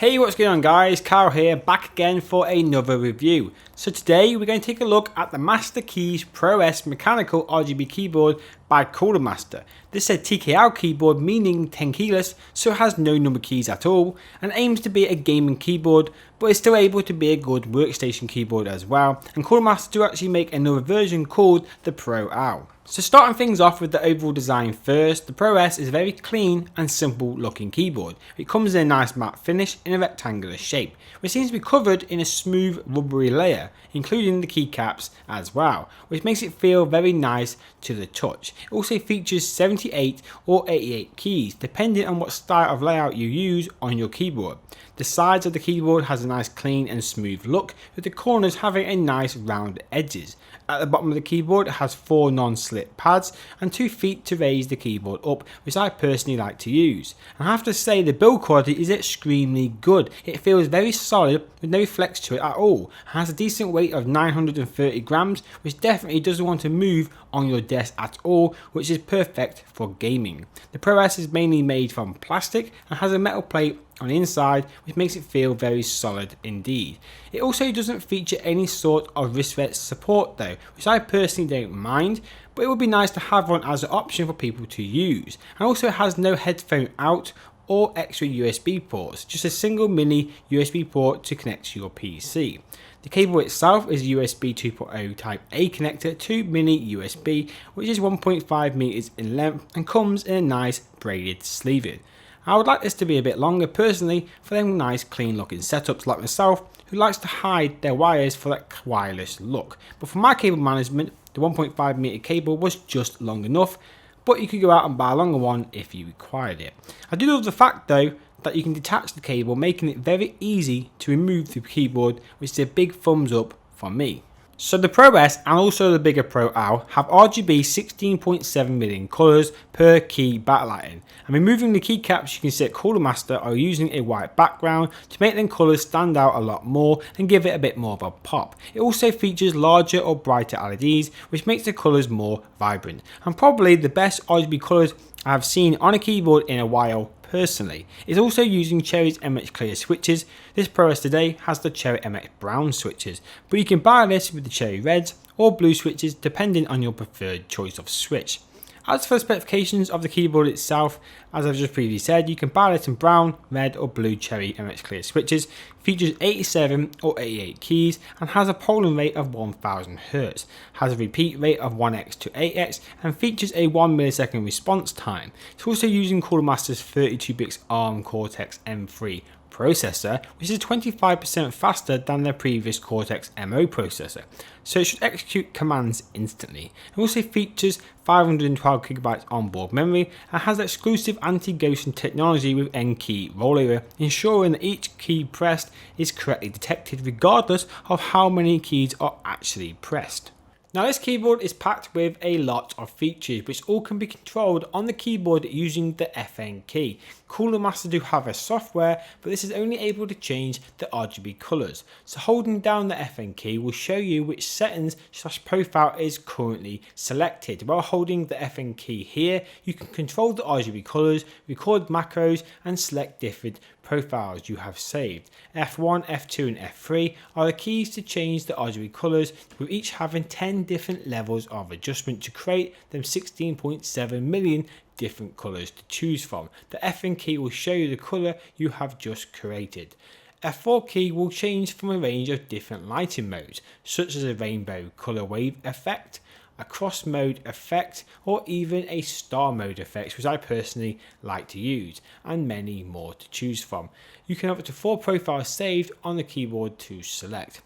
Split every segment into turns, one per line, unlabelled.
Hey, what's going on guys? Kyle here, back again for another review. So today we're going to take a look at the Masterkeys Pro S mechanical RGB keyboard by Codemaster. This is a TKL keyboard, meaning 10 keyless, so it has no number keys at all, and aims to be a gaming keyboard, but is still able to be a good workstation keyboard as well. And Codemaster do actually make another version called the Pro L. So starting things off with the overall design first, the Pro S is a very clean and simple looking keyboard. It comes in a nice matte finish in a rectangular shape, which seems to be covered in a smooth rubbery layer, including the keycaps as well, which makes it feel very nice to the touch. It also features 78 or 88 keys, depending on what style of layout you use on your keyboard. The sides of the keyboard has a nice clean and smooth look, with the corners having a nice round edges. At the bottom of the keyboard it has 4 non-slip pads and 2 feet to raise the keyboard up, which I personally like to use. And I have to say the build quality is extremely good. It feels very solid with no flex to it at all. It has a decent weight of 930 grams, which definitely doesn't want to move on your desk at all, which is perfect for gaming. The Pro S is mainly made from plastic and has a metal plate on the inside, which makes it feel very solid indeed. It also doesn't feature any sort of wrist rest support though, which I personally don't mind, but it would be nice to have one as an option for people to use. And also it has no headphone out or extra USB ports, just a single mini USB port to connect to your PC. The cable itself is USB 2.0 Type A connector to mini USB, which is 1.5 meters in length and comes in a nice braided sleeving. I would like this to be a bit longer personally for them nice clean looking setups like myself who likes to hide their wires for that wireless look. But for my cable management, the 1.5 meter cable was just long enough, but you could go out and buy a longer one if you required it. I do love the fact though that you can detach the cable, making it very easy to remove the keyboard, which is a big thumbs up for me. So the Pro S and also the bigger Pro L have RGB 16.7 million colours per key backlighting. And removing the keycaps, you can see at Codemaster are using a white background to make them colours stand out a lot more and give it a bit more of a pop. It also features larger or brighter LEDs, which makes the colours more vibrant. And probably the best RGB colours I have seen on a keyboard in a while personally. It's also using Cherry's MX Clear switches. This Pro S today has the Cherry MX Brown switches, but you can buy this with the Cherry Reds or Blue switches depending on your preferred choice of switch. As for the specifications of the keyboard itself, as I've just previously said, you can buy it in brown, red or blue Cherry MX Clear switches, features 87 or 88 keys and has a polling rate of 1000 Hz, has a repeat rate of 1x to 8x and features a 1 millisecond response time. It's also using Codemaster's 32-bit ARM Cortex M3 processor, which is 25% faster than their previous Cortex MO processor, so it should execute commands instantly. It also features 512GB onboard memory and has exclusive anti-ghosting technology with N-key rollover, ensuring that each key pressed is correctly detected regardless of how many keys are actually pressed. Now this keyboard is packed with a lot of features which all can be controlled on the keyboard using the FN key. Codemaster do have a software, but this is only able to change the RGB colours. So holding down the FN key will show you which settings / profile is currently selected. While holding the FN key here, you can control the RGB colours, record macros and select different profiles you have saved. F1, F2 and F3 are the keys to change the RGB colours, with each having 10 different levels of adjustment to create them 16.7 million different colours to choose from. The FN key will show you the colour you have just created. F4 key will change from a range of different lighting modes, such as a rainbow colour wave effect, a cross mode effect or even a star mode effect, which I personally like to use, and many more to choose from. You can have up to 4 profiles saved on the keyboard to select.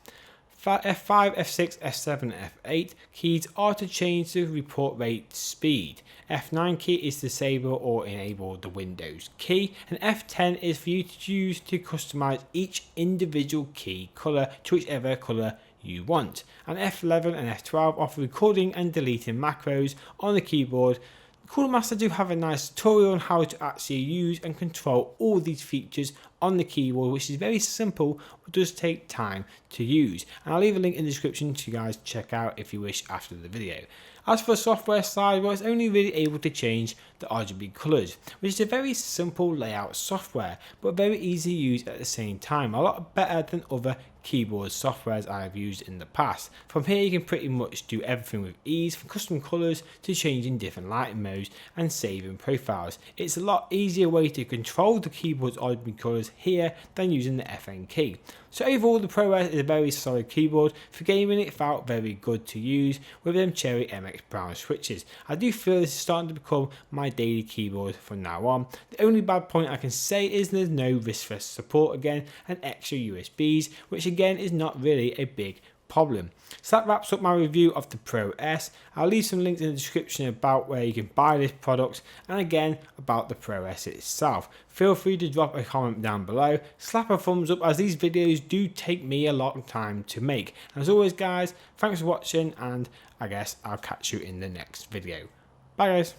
F5, F6, F7 and F8 keys are to change the report rate speed. F9 key is disable or enable the Windows key, and F10 is for you to use to customize each individual key color to whichever color you want. And F11 and F12 are for recording and deleting macros on the keyboard. Codemaster do have a nice tutorial on how to actually use and control all these features on the keyboard, which is very simple but does take time to use, and I'll leave a link in the description to you guys check out if you wish after the video. As for the software side, well, it's only really able to change the RGB colours, which is a very simple layout software, but very easy to use at the same time, a lot better than other keyboard softwares I have used in the past. From here you can pretty much do everything with ease, from custom colours to changing different lighting modes and saving profiles. It's a lot easier way to control the keyboard's RGB colours here than using the FN key. So overall the Pro S is a very solid keyboard. For gaming it felt very good to use with them Cherry MX Brown switches. I do feel this is starting to become my daily keyboard from now on. The only bad point I can say is there's no wrist support again and extra USBs, which again is not really a big problem. So that wraps up my review of the Pro S. I'll leave some links in the description about where you can buy this product and again about the Pro S itself. Feel free to drop a comment down below, slap a thumbs up as these videos do take me a lot of time to make. And as always guys, thanks for watching and I guess I'll catch you in the next video. Bye guys.